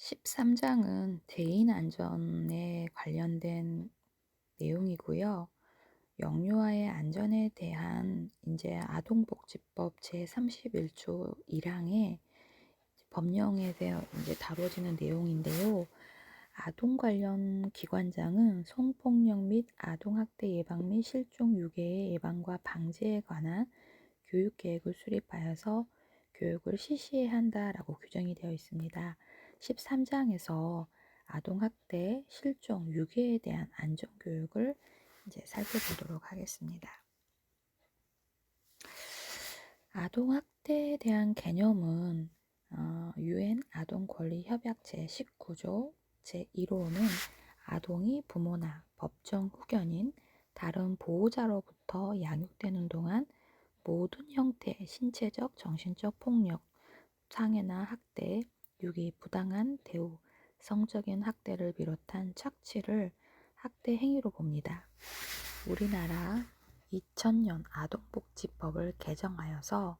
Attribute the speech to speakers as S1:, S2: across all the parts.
S1: 13장은 대인 안전에 관련된 내용이고요. 영유아의 안전에 대한 아동복지법 제31조 1항의 법령에 대해 다뤄지는 내용인데요. 아동 관련 기관장은 성폭력 및 아동학대 예방 및 실종 유괴의 예방과 방지에 관한 교육 계획을 수립하여서 교육을 실시해야 한다라고 규정이 되어 있습니다. 13장에서 아동학대, 실종, 유괴에 대한 안전교육을 살펴보도록 하겠습니다. 아동학대에 대한 개념은 UN 아동권리협약 제19조 제1호는 아동이 부모나 법정 후견인 다른 보호자로부터 양육되는 동안 모든 형태의 신체적, 정신적 폭력, 상해나 학대, 유기, 부당한 대우, 성적인 학대를 비롯한 착취를 학대 행위로 봅니다. 우리나라 2000년 아동복지법을 개정하여서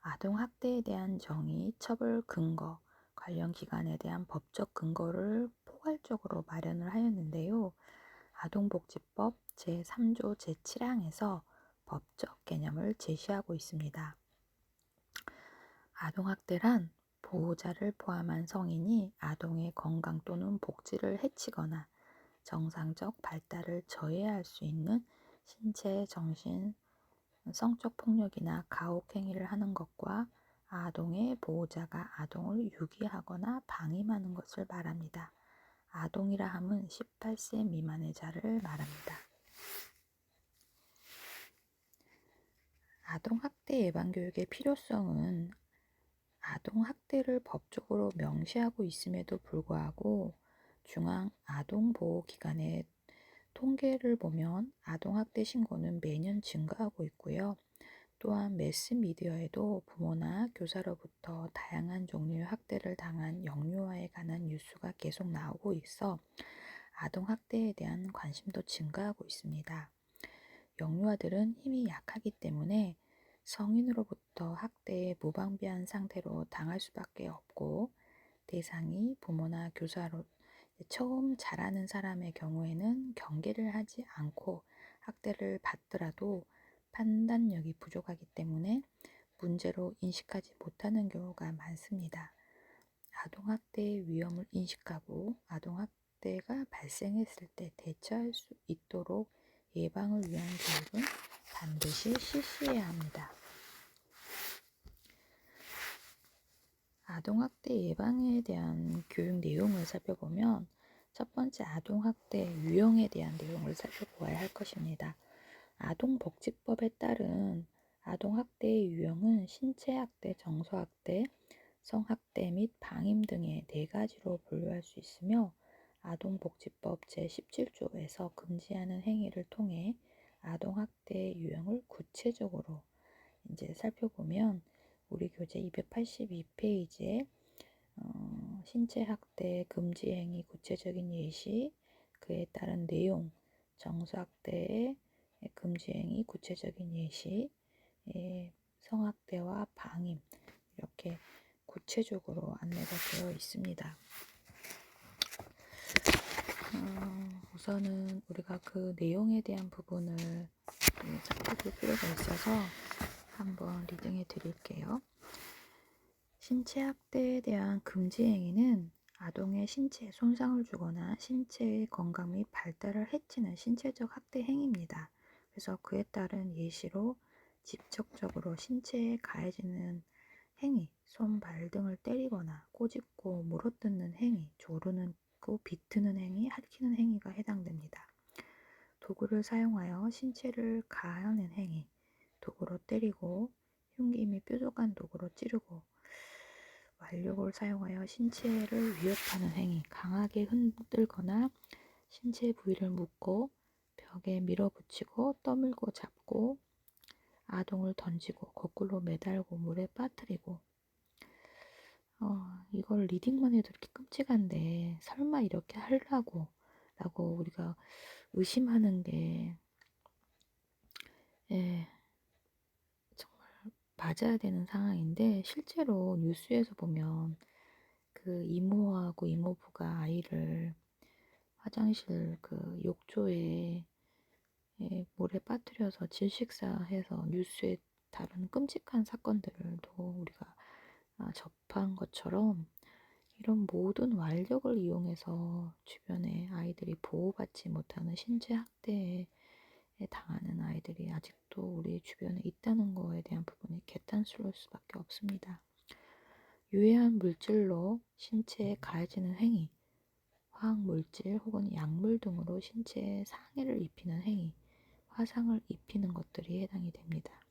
S1: 아동학대에 대한 정의, 처벌 근거, 관련 기관에 대한 법적 근거를 포괄적으로 마련을 하였는데요. 아동복지법 제3조 제7항에서 법적 개념을 제시하고 있습니다. 아동학대란 보호자를 포함한 성인이 아동의 건강 또는 복지를 해치거나 정상적 발달을 저해할 수 있는 신체, 정신, 성적 폭력이나 가혹 행위를 하는 것과 아동의 보호자가 아동을 유기하거나 방임하는 것을 말합니다. 아동이라 함은 18세 미만의 자를 말합니다. 아동학대 예방교육의 필요성은 아동학대를 법적으로 명시하고 있음에도 불구하고 중앙아동보호기관의 통계를 보면 아동학대 신고는 매년 증가하고 있고요. 또한 매스미디어에도 부모나 교사로부터 다양한 종류의 학대를 당한 영유아에 관한 뉴스가 계속 나오고 있어 아동학대에 대한 관심도 증가하고 있습니다. 영유아들은 힘이 약하기 때문에 성인으로부터 학대에 무방비한 상태로 당할 수밖에 없고 대상이 부모나 교사로 처음 잘하는 사람의 경우에는 경계를 하지 않고 학대를 받더라도 판단력이 부족하기 때문에 문제로 인식하지 못하는 경우가 많습니다. 아동학대의 위험을 인식하고 아동학대가 발생했을 때 대처할 수 있도록 예방을 위한 교육은 반드시 실시해야 합니다. 아동학대 예방에 대한 교육 내용을 살펴보면 첫 번째 아동학대 유형에 대한 내용을 살펴보아야 할 것입니다. 아동복지법에 따른 아동학대의 유형은 신체학대, 정서학대, 성학대 및 방임 등의 4가지로 분류할 수 있으며 아동복지법 제17조에서 금지하는 행위를 통해 아동학대의 유형을 구체적으로 살펴보면 우리 교재 282페이지에 신체학대 금지 행위 구체적인 예시, 그에 따른 내용, 정서학대의 금지 행위 구체적인 예시, 성학대와 방임 이렇게 구체적으로 안내가 되어 있습니다. 우선은 우리가 그 내용에 대한 부분을 살펴볼 필요가 있어서 한번 리딩해 드릴게요. 신체학대에 대한 금지 행위는 아동의 신체에 손상을 주거나 신체의 건강 및 발달을 해치는 신체적 학대 행위입니다. 그래서 그에 따른 예시로 직접적으로 신체에 가해지는 행위, 손, 발 등을 때리거나 꼬집고 물어뜯는 행위, 조르는 비트는 행위, 핥히는 행위가 해당됩니다. 도구를 사용하여 신체를 가하는 행위, 도구로 때리고 흉기 및 뾰족한 도구로 찌르고 완력을 사용하여 신체를 위협하는 행위, 강하게 흔들거나 신체 부위를 묶고 벽에 밀어붙이고 떠밀고 잡고 아동을 던지고 거꾸로 매달고 물에 빠뜨리고 이걸 리딩만 해도 이렇게 끔찍한데 설마 이렇게 하려고 라고 우리가 의심하는 게 정말 맞아야 되는 상황인데 실제로 뉴스에서 보면 그 이모하고 이모부가 아이를 화장실 그 욕조에 물에 빠뜨려서 질식사해서 뉴스에 다룬 끔찍한 사건들도 우리가 접한 것처럼 이런 모든 완력을 이용해서 주변에 아이들이 보호받지 못하는 신체 학대에 당하는 아이들이 아직도 우리 주변에 있다는 거에 대한 부분이 개탄스러울 수밖에 없습니다. 유해한 물질로 신체에 가해지는 행위, 화학물질 혹은 약물 등으로 신체에 상해를 입히는 행위, 화상을 입히는 것들이 해당이 됩니다.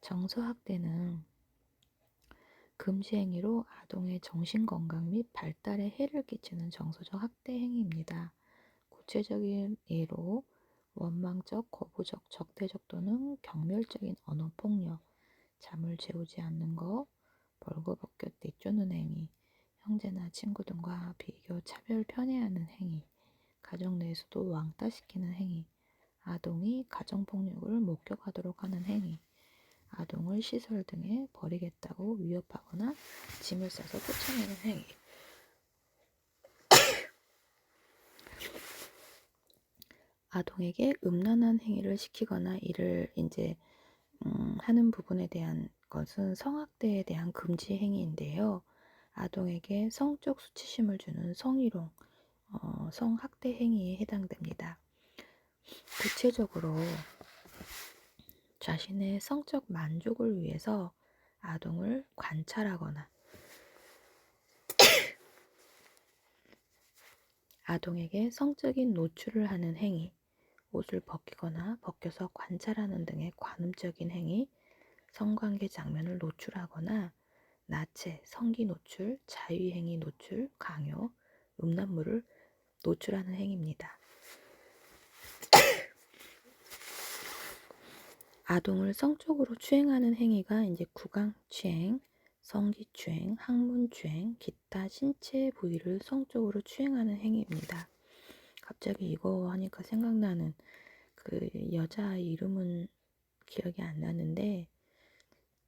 S1: 정서학대는 금지 행위로 아동의 정신건강 및 발달에 해를 끼치는 정서적 학대 행위입니다. 구체적인 예로 원망적, 거부적, 적대적 또는 경멸적인 언어폭력, 잠을 재우지 않는 것, 벌거벗겨 내쫓는 행위, 형제나 친구 등과 비교, 차별, 편애하는 행위, 가정 내에서도 왕따시키는 행위, 아동이 가정폭력을 목격하도록 하는 행위, 아동을 시설 등에 버리겠다고 위협하거나 짐을 싸서 쫓아내는 행위, 아동에게 음란한 행위를 시키거나 이를 하는 부분에 대한 것은 성학대에 대한 금지 행위인데요. 아동에게 성적 수치심을 주는 성희롱, 성학대 행위에 해당됩니다. 구체적으로 자신의 성적 만족을 위해서 아동을 관찰하거나 아동에게 성적인 노출을 하는 행위, 옷을 벗기거나 벗겨서 관찰하는 등의 관음적인 행위, 성관계 장면을 노출하거나 나체, 성기 노출, 자위행위 노출, 강요, 음란물을 노출하는 행위입니다. 아동을 성적으로 추행하는 행위가 구강추행, 성기추행, 항문추행, 기타 신체 부위를 성적으로 추행하는 행위입니다. 갑자기 이거 하니까 생각나는 그 여자아이 이름은 기억이 안 나는데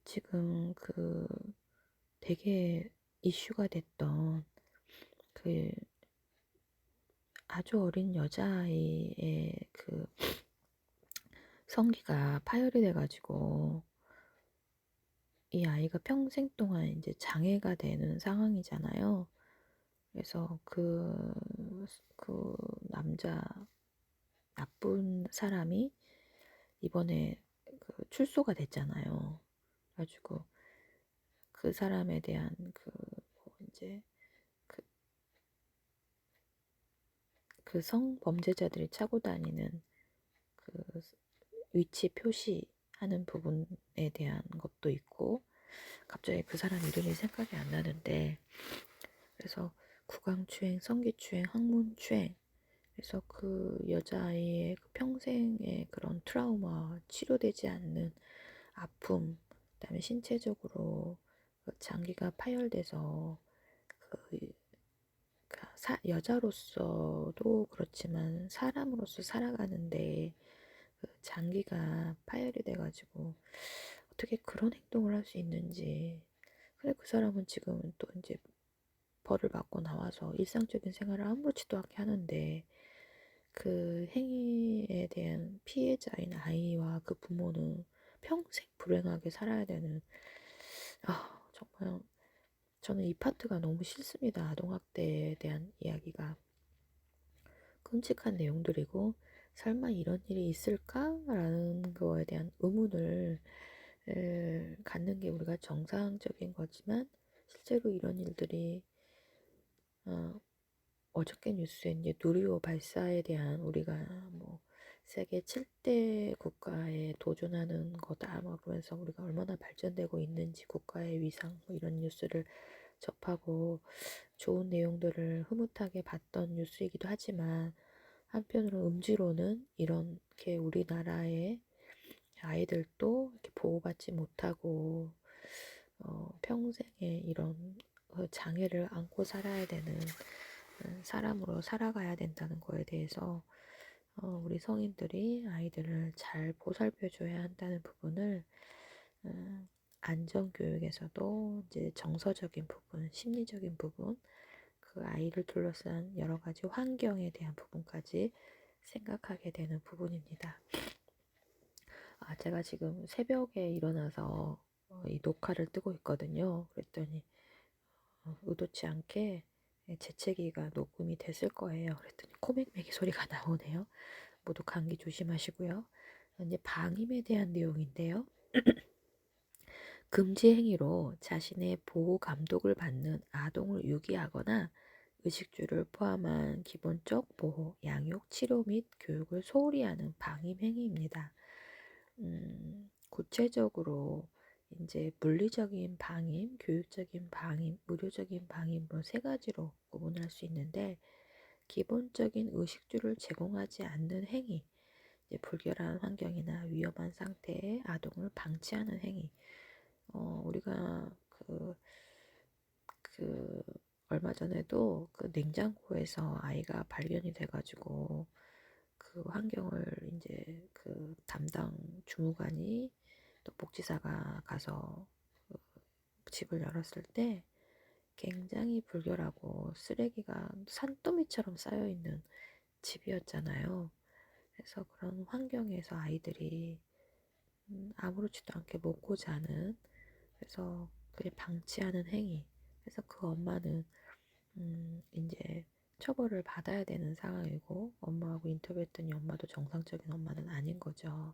S1: 지금 그 되게 이슈가 됐던 그 아주 어린 여자아이의 그 성기가 파열이 돼가지고 이 아이가 평생 동안 이제 장애가 되는 상황이잖아요. 그래서 그 남자 나쁜 사람이 이번에 그 출소가 됐잖아요. 그래가지고 그 사람에 대한 그 성범죄자들이 차고 다니는 그 위치 표시하는 부분에 대한 것도 있고 갑자기 그 사람 이름이 생각이 안 나는데 그래서 구강추행, 성기추행, 항문추행 그래서 그 여자아이의 그 평생의 그런 트라우마, 치료되지 않는 아픔, 그다음에 신체적으로 그 장기가 파열돼서 여자로서도 그렇지만 사람으로서 살아가는데 그 장기가 파열이 돼가지고 어떻게 그런 행동을 할 수 있는지. 근데 그 사람은 지금은 또 이제 벌을 받고 나와서 일상적인 생활을 아무렇지도 않게 하는데 그 행위에 대한 피해자인 아이와 그 부모는 평생 불행하게 살아야 되는 정말 저는 이 파트가 너무 싫습니다. 아동학대에 대한 이야기가 끔찍한 내용들이고 설마 이런 일이 있을까라는 거에 대한 의문을 갖는 게 우리가 정상적인 거지만 실제로 이런 일들이 어저께 뉴스에 이제 누리호 발사에 대한 우리가 뭐 세계 7대 국가에 도전하는 거다 뭐 그러면서 우리가 얼마나 발전되고 있는지 국가의 위상 뭐 이런 뉴스를 접하고 좋은 내용들을 흐뭇하게 봤던 뉴스이기도 하지만 한편으로 음지로는 이렇게 우리나라의 아이들도 이렇게 보호받지 못하고 평생에 이런 장애를 안고 살아야 되는 사람으로 살아가야 된다는 거에 대해서 우리 성인들이 아이들을 잘 보살펴 줘야 한다는 부분을 안전교육에서도 이제 정서적인 부분, 심리적인 부분, 그 아이를 둘러싼 여러 가지 환경에 대한 부분까지 생각하게 되는 부분입니다. 제가 지금 새벽에 일어나서 이 녹화를 뜨고 있거든요. 그랬더니 의도치 않게 재채기가 녹음이 됐을 거예요. 그랬더니 코맹맹이 소리가 나오네요. 모두 감기 조심하시고요. 이제 방임에 대한 내용인데요. 금지 행위로 자신의 보호 감독을 받는 아동을 유기하거나 의식주를 포함한 기본적 보호, 양육, 치료 및 교육을 소홀히 하는 방임 행위입니다. 구체적으로 이제 물리적인 방임, 교육적인 방임, 의료적인 방임으로 세 가지로 구분할 수 있는데, 기본적인 의식주를 제공하지 않는 행위, 이제 불결한 환경이나 위험한 상태에 아동을 방치하는 행위. 우리가 그 얼마 전에도 그 냉장고에서 아이가 발견이 돼가지고 그 환경을 이제 그 담당 주무관이 또 복지사가 가서 그 집을 열었을 때 굉장히 불결하고 쓰레기가 산더미처럼 쌓여 있는 집이었잖아요. 그래서 그런 환경에서 아이들이 아무렇지도 않게 먹고 자는, 그래서 그게 방치하는 행위. 그래서 그 엄마는 이제 처벌을 받아야 되는 상황이고, 엄마하고 인터뷰했더니 엄마도 정상적인 엄마는 아닌 거죠.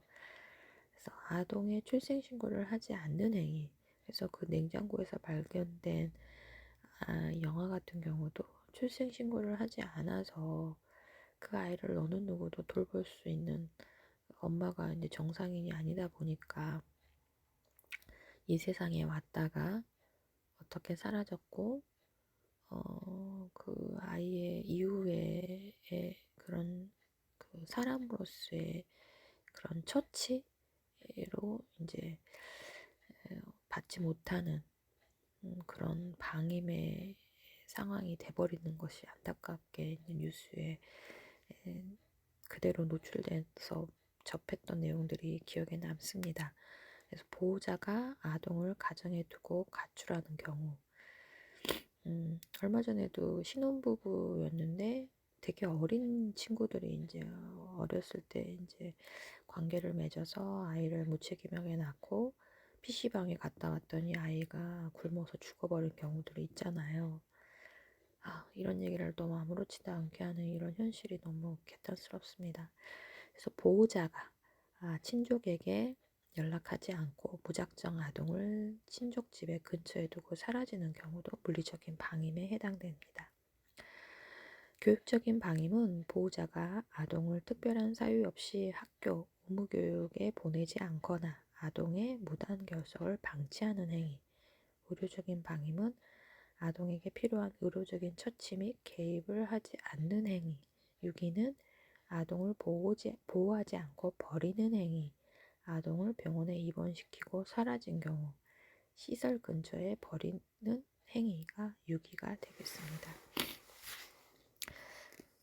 S1: 그래서 아동의 출생신고를 하지 않는 행위. 그래서 그 냉장고에서 발견된 영아 같은 경우도 출생신고를 하지 않아서 그 아이를 어느 누구도 돌볼 수 있는 엄마가 이제 정상인이 아니다 보니까 이 세상에 왔다가 어떻게 사라졌고, 그 아이의 이후에 그런 그 사람으로서의 그런 처치로 이제 받지 못하는 그런 방임의 상황이 돼버리는 것이 안타깝게 뉴스에 그대로 노출돼서 접했던 내용들이 기억에 남습니다. 그래서 보호자가 아동을 가정에 두고 가출하는 경우, 얼마 전에도 신혼부부였는데 되게 어린 친구들이 이제 어렸을 때 이제 관계를 맺어서 아이를 무책임하게 낳고 PC방에 갔다 왔더니 아이가 굶어서 죽어버린 경우들이 있잖아요. 이런 얘기를 너무 아무렇지도 않게 하는 이런 현실이 너무 개탄스럽습니다. 그래서 보호자가 친족에게 연락하지 않고 무작정 아동을 친족 집에 근처에 두고 사라지는 경우도 물리적인 방임에 해당됩니다. 교육적인 방임은 보호자가 아동을 특별한 사유 없이 학교, 의무교육에 보내지 않거나 아동의 무단 결석을 방치하는 행위. 의료적인 방임은 아동에게 필요한 의료적인 처치 및 개입을 하지 않는 행위. 유기는 아동을 보호하지 않고 버리는 행위. 아동을 병원에 입원시키고 사라진 경우 시설 근처에 버리는 행위가 유기가 되겠습니다.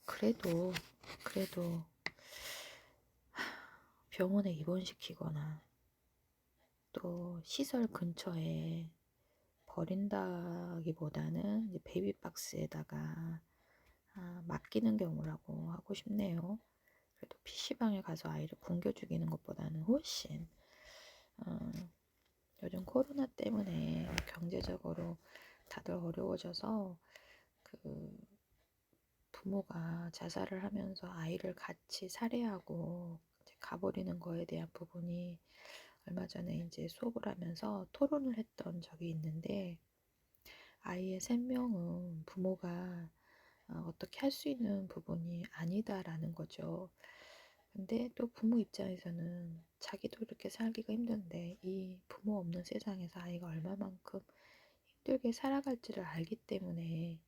S1: 그래도 병원에 입원시키거나 또 시설 근처에 버린다기보다는 이제 베이비박스에다가 맡기는 경우라고 하고 싶네요. 그래도 PC방에 가서 아이를 굶겨 죽이는 것보다는 훨씬 요즘 코로나 때문에 경제적으로 다들 어려워져서 그 부모가 자살을 하면서 아이를 같이 살해하고 이제 가버리는 거에 대한 부분이 얼마 전에 이제 수업을 하면서 토론을 했던 적이 있는데, 아이의 생명은 부모가 어떻게 할 수 있는 부분이 아니다라는 거죠. 근데 또 부모 입장에서는 자기도 이렇게 살기가 힘든데 이 부모 없는 세상에서 아이가 얼마만큼 힘들게 살아갈지를 알기 때문에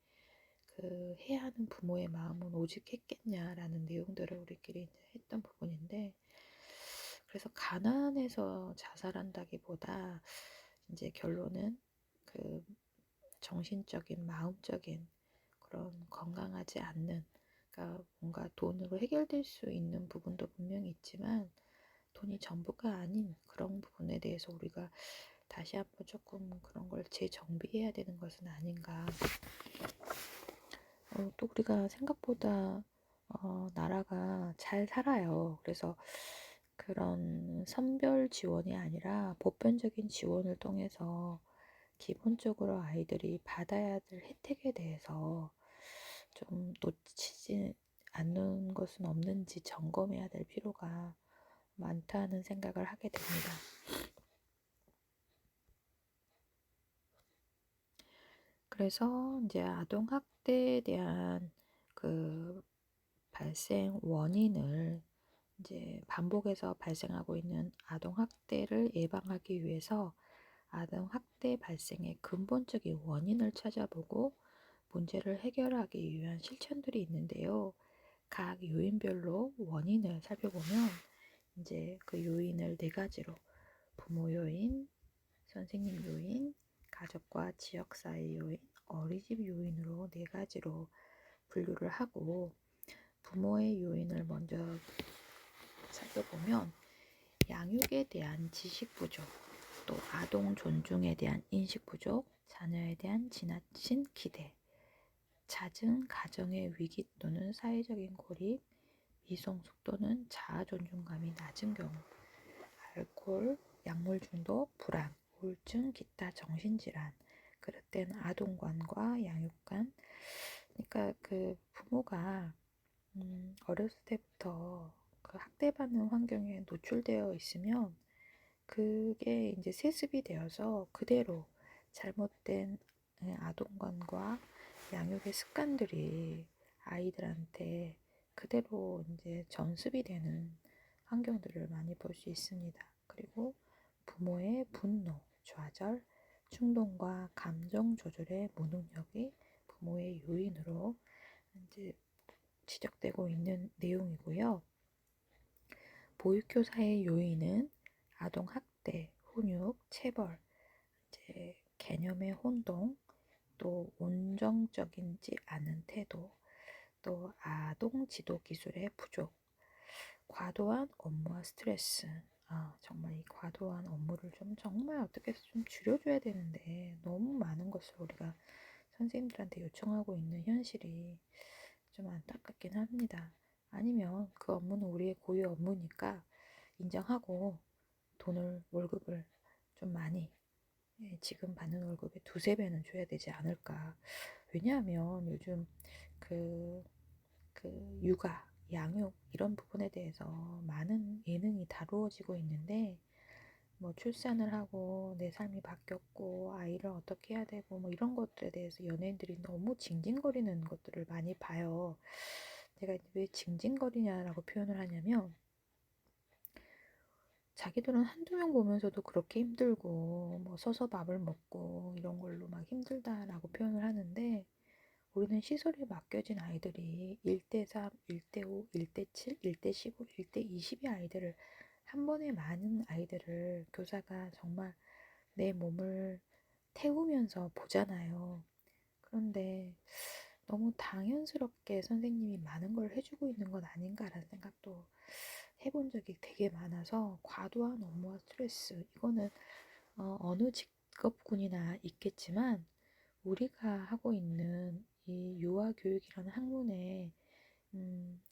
S1: 그 해야 하는 부모의 마음은 오직 했겠냐라는 내용들을 우리끼리 이제 했던 부분인데, 그래서 가난해서 자살한다기보다 이제 결론은 그 정신적인, 마음적인 그런 건강하지 않는, 그러니까 뭔가 돈으로 해결될 수 있는 부분도 분명히 있지만 돈이 전부가 아닌 그런 부분에 대해서 우리가 다시 한번 조금 그런 걸 재정비해야 되는 것은 아닌가. 또 우리가 생각보다 나라가 잘 살아요. 그래서 그런 선별 지원이 아니라 보편적인 지원을 통해서 기본적으로 아이들이 받아야 될 혜택에 대해서 좀 놓치지 않는 것은 없는지 점검해야 될 필요가 많다는 생각을 하게 됩니다. 그래서 이제 아동학대에 대한 그 발생 원인을 이제 반복해서 발생하고 있는 아동학대를 예방하기 위해서 아동학대 발생의 근본적인 원인을 찾아보고 문제를 해결하기 위한 실천들이 있는데요. 각 요인별로 원인을 살펴보면 이제 그 요인을 네 가지로 부모 요인, 선생님 요인, 가족과 지역 사회 요인, 어린이집 요인으로 네 가지로 분류를 하고 부모의 요인을 먼저 살펴보면 양육에 대한 지식 부족, 또 아동 존중에 대한 인식 부족, 자녀에 대한 지나친 기대, 잦은 가정의 위기 또는 사회적인 고립, 미성숙 또는 자아 존중감이 낮은 경우, 알코올, 약물 중독, 불안, 우울증, 기타 정신질환, 그릇된 아동관과 양육관. 그러니까 그 부모가 어렸을 때부터 그 학대받는 환경에 노출되어 있으면 그게 이제 세습이 되어서 그대로 잘못된 아동관과 양육의 습관들이 아이들한테 그대로 이제 전습이 되는 환경들을 많이 볼 수 있습니다. 그리고 부모의 분노, 좌절, 충동과 감정 조절의 무능력이 부모의 요인으로 이제 지적되고 있는 내용이고요. 보육교사의 요인은 아동학대, 훈육, 체벌, 이제 개념의 혼동, 또 온정적이지 않은 태도, 또 아동 지도 기술의 부족, 과도한 업무와 스트레스. 정말 이 과도한 업무를 정말 어떻게 해서 좀 줄여줘야 되는데 너무 많은 것을 우리가 선생님들한테 요청하고 있는 현실이 좀 안타깝긴 합니다. 아니면 그 업무는 우리의 고유 업무니까 인정하고 월급을 좀 많이, 지금 받는 월급의 두세 배는 줘야 되지 않을까. 왜냐하면 요즘 그, 육아, 양육 이런 부분에 대해서 많은 예능이 다루어지고 있는데 뭐 출산을 하고 내 삶이 바뀌었고 아이를 어떻게 해야 되고 뭐 이런 것들에 대해서 연예인들이 너무 징징거리는 것들을 많이 봐요. 제가 왜 징징거리냐라고 표현을 하냐면 자기들은 한두 명 보면서도 그렇게 힘들고 뭐 서서 밥을 먹고 이런 걸로 막 힘들다라고 표현을 하는데 우리는 시설에 맡겨진 아이들이 1대3, 1대5, 1대7, 1대15, 1대20의 아이들을 한 번에 많은 아이들을 교사가 정말 내 몸을 태우면서 보잖아요. 그런데 너무 당연스럽게 선생님이 많은 걸 해주고 있는 건 아닌가라는 생각도 해본 적이 되게 많아서 과도한 업무와 스트레스 이거는 어느 직업군이나 있겠지만 우리가 하고 있는 이 유아교육이라는 학문에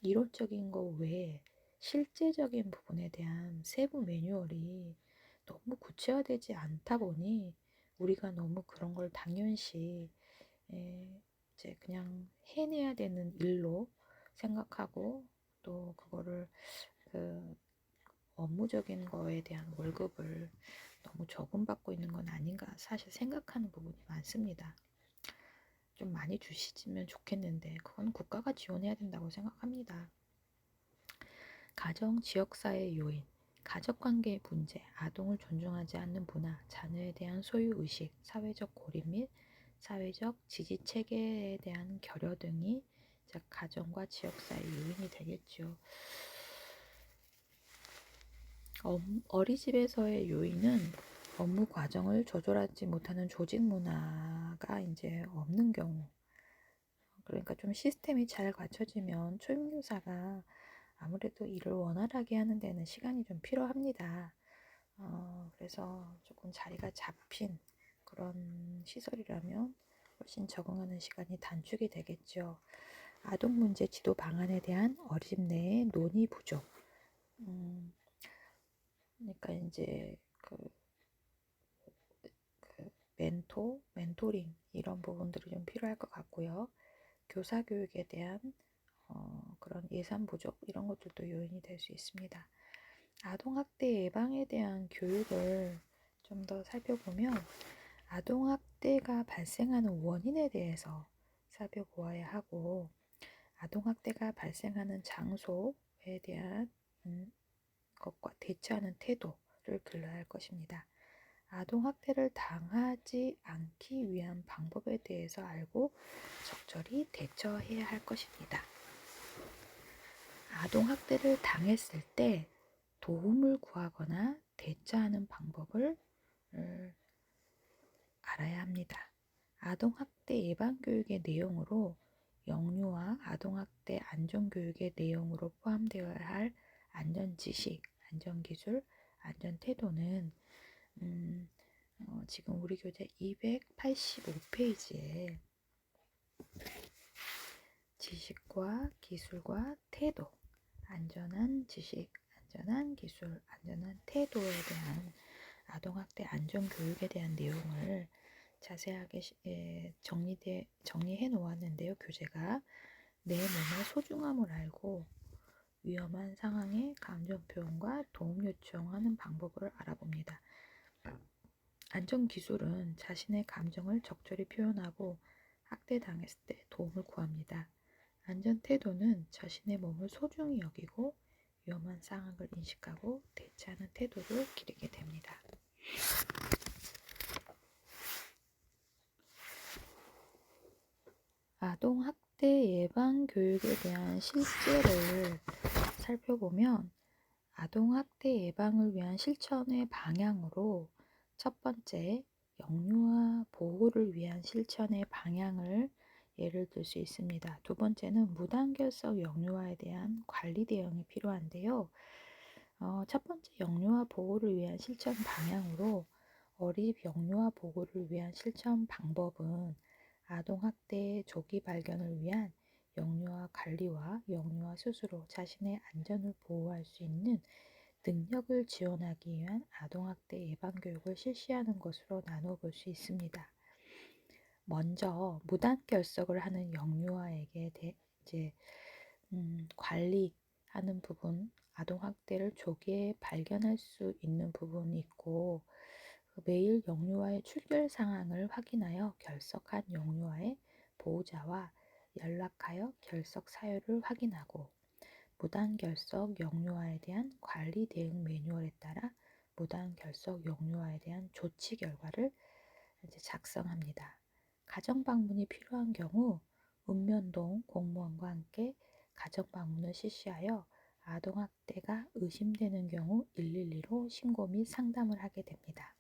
S1: 이론적인 거 외에 실제적인 부분에 대한 세부 매뉴얼이 너무 구체화되지 않다 보니 우리가 너무 그런 걸 당연시 이제 그냥 해내야 되는 일로 생각하고 또 그거를 그 업무적인 거에 대한 월급을 너무 적은 받고 있는 건 아닌가 사실 생각하는 부분이 많습니다. 좀 많이 주시면 좋겠는데 그건 국가가 지원해야 된다고 생각합니다. 가정, 지역사회 요인, 가족관계의 문제, 아동을 존중하지 않는 문화, 자녀에 대한 소유의식, 사회적 고립 및 사회적 지지체계에 대한 결여 등이 가정과 지역사회 요인이 되겠죠. 어린이집에서의 요인은 업무 과정을 조절하지 못하는 조직 문화가 이제 없는 경우, 그러니까 좀 시스템이 잘 갖춰지면 초임교사가 아무래도 일을 원활하게 하는 데는 시간이 좀 필요합니다. 그래서 조금 자리가 잡힌 그런 시설이라면 훨씬 적응하는 시간이 단축이 되겠죠. 아동 문제 지도 방안에 대한 어린이 내의 논의 부족. 그러니까 이제 그 멘토링 이런 부분들이 좀 필요할 것 같고요. 교사 교육에 대한 그런 예산 부족 이런 것들도 요인이 될 수 있습니다. 아동학대 예방에 대한 교육을 좀 더 살펴보면 아동학대가 발생하는 원인에 대해서 살펴보아야 하고 아동학대가 발생하는 장소에 대한 것과 대처하는 태도를 길러야 할 것입니다. 아동학대를 당하지 않기 위한 방법에 대해서 알고 적절히 대처해야 할 것입니다. 아동학대를 당했을 때 도움을 구하거나 대처하는 방법을 알아야 합니다. 아동학대 예방교육의 내용으로 영유아 아동학대 안전교육의 내용으로 포함되어야 할 안전지식, 안전기술, 안전태도는 지금 우리 교재 285페이지에 지식과 기술과 태도, 안전한 지식, 안전한 기술, 안전한 태도에 대한 아동학대 안전교육에 대한 내용을 자세하게 정리해 놓았는데요. 교재가 내 몸의 소중함을 알고 위험한 상황에 감정 표현과 도움 요청하는 방법을 알아봅니다. 안전기술은 자신의 감정을 적절히 표현하고 학대당했을 때 도움을 구합니다. 안전태도는 자신의 몸을 소중히 여기고 위험한 상황을 인식하고 대처하는 태도를 기르게 됩니다. 아동학대 예방 교육에 대한 실제를 살펴보면 아동학대 예방을 위한 실천의 방향으로 첫 번째, 영유아 보호를 위한 실천의 방향을 예를 들 수 있습니다. 두 번째는 무단결석 영유아에 대한 관리 대응이 필요한데요. 첫 번째 영유아 보호를 위한 실천 방향으로 어립 영유아 보호를 위한 실천 방법은 아동학대의 조기 발견을 위한 영유아 관리와 영유아 스스로 자신의 안전을 보호할 수 있는 능력을 지원하기 위한 아동학대 예방교육을 실시하는 것으로 나눠볼 수 있습니다. 먼저 무단결석을 하는 영유아에게 관리하는 부분, 아동학대를 조기에 발견할 수 있는 부분이 있고 매일 영유아의 출결 상황을 확인하여 결석한 영유아의 보호자와 연락하여 결석 사유를 확인하고 무단결석 영유아에 대한 관리 대응 매뉴얼에 따라 무단결석 영유아에 대한 조치 결과를 작성합니다. 가정방문이 필요한 경우 읍면동 공무원과 함께 가정방문을 실시하여 아동학대가 의심되는 경우 112로 신고 및 상담을 하게 됩니다.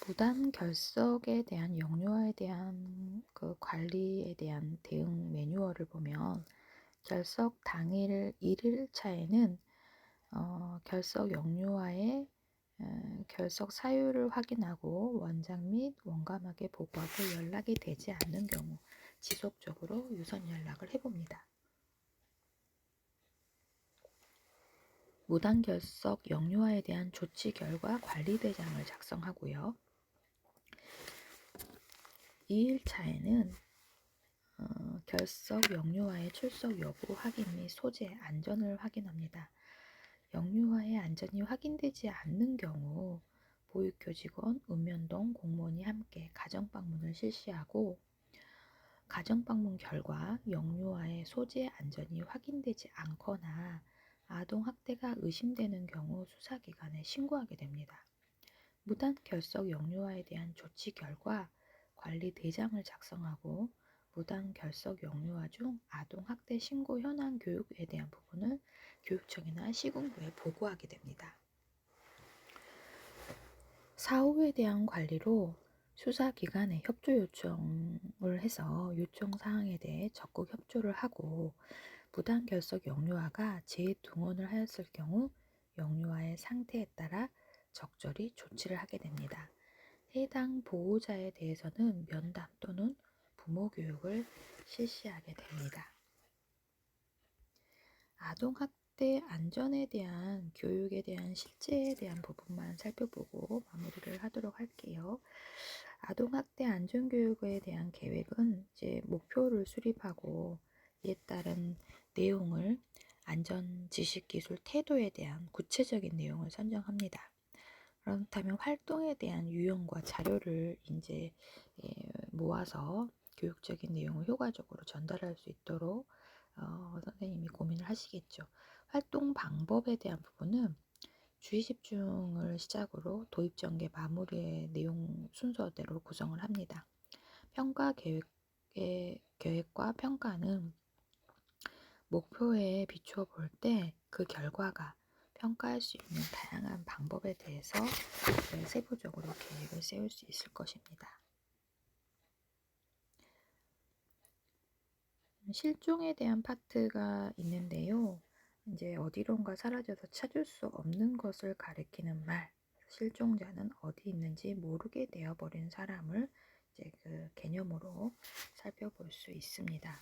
S1: 무단결석에 대한 영유아에 대한 그 관리에 대한 대응 매뉴얼을 보면 결석 당일 1일차에는 결석 영유아의 결석 사유를 확인하고 원장 및 원감에게 보고하고 연락이 되지 않는 경우 지속적으로 유선 연락을 해봅니다. 무단결석 영유아에 대한 조치 결과 관리대장을 작성하고요. 2일차에는 결석 영유아의 출석 여부 확인 및 소재, 안전을 확인합니다. 영유아의 안전이 확인되지 않는 경우 보육교직원, 읍면동 공무원이 함께 가정방문을 실시하고 가정방문 결과 영유아의 소재 안전이 확인되지 않거나 아동학대가 의심되는 경우 수사기관에 신고하게 됩니다. 무단결석 영유아에 대한 조치 결과 관리대장을 작성하고 무단결석 영유아 중 아동학대 신고 현황 교육에 대한 부분을 교육청이나 시군구에 보고하게 됩니다. 사후에 대한 관리로 수사기관에 협조 요청을 해서 요청 사항에 대해 적극 협조를 하고 무단결석 영유아가 재등원을 하였을 경우 영유아의 상태에 따라 적절히 조치를 하게 됩니다. 해당 보호자에 대해서는 면담 또는 부모 교육을 실시하게 됩니다. 아동학대 안전에 대한 교육에 대한 실제에 대한 부분만 살펴보고 마무리를 하도록 할게요. 아동학대 안전교육에 대한 계획은 이제 목표를 수립하고 이에 따른 내용을 안전 지식 기술 태도에 대한 구체적인 내용을 선정합니다. 그렇다면 활동에 대한 유형과 자료를 이제 모아서 교육적인 내용을 효과적으로 전달할 수 있도록 선생님이 고민을 하시겠죠. 활동 방법에 대한 부분은 주의 집중을 시작으로 도입 전개 마무리의 내용 순서대로 구성을 합니다. 평가 계획과 평가는 목표에 비추어 볼 때 그 결과가 평가할 수 있는 다양한 방법에 대해서 세부적으로 계획을 세울 수 있을 것입니다. 실종에 대한 파트가 있는데요. 이제 어디론가 사라져서 찾을 수 없는 것을 가리키는 말. 실종자는 어디 있는지 모르게 되어버린 사람을 이제 그 개념으로 살펴볼 수 있습니다.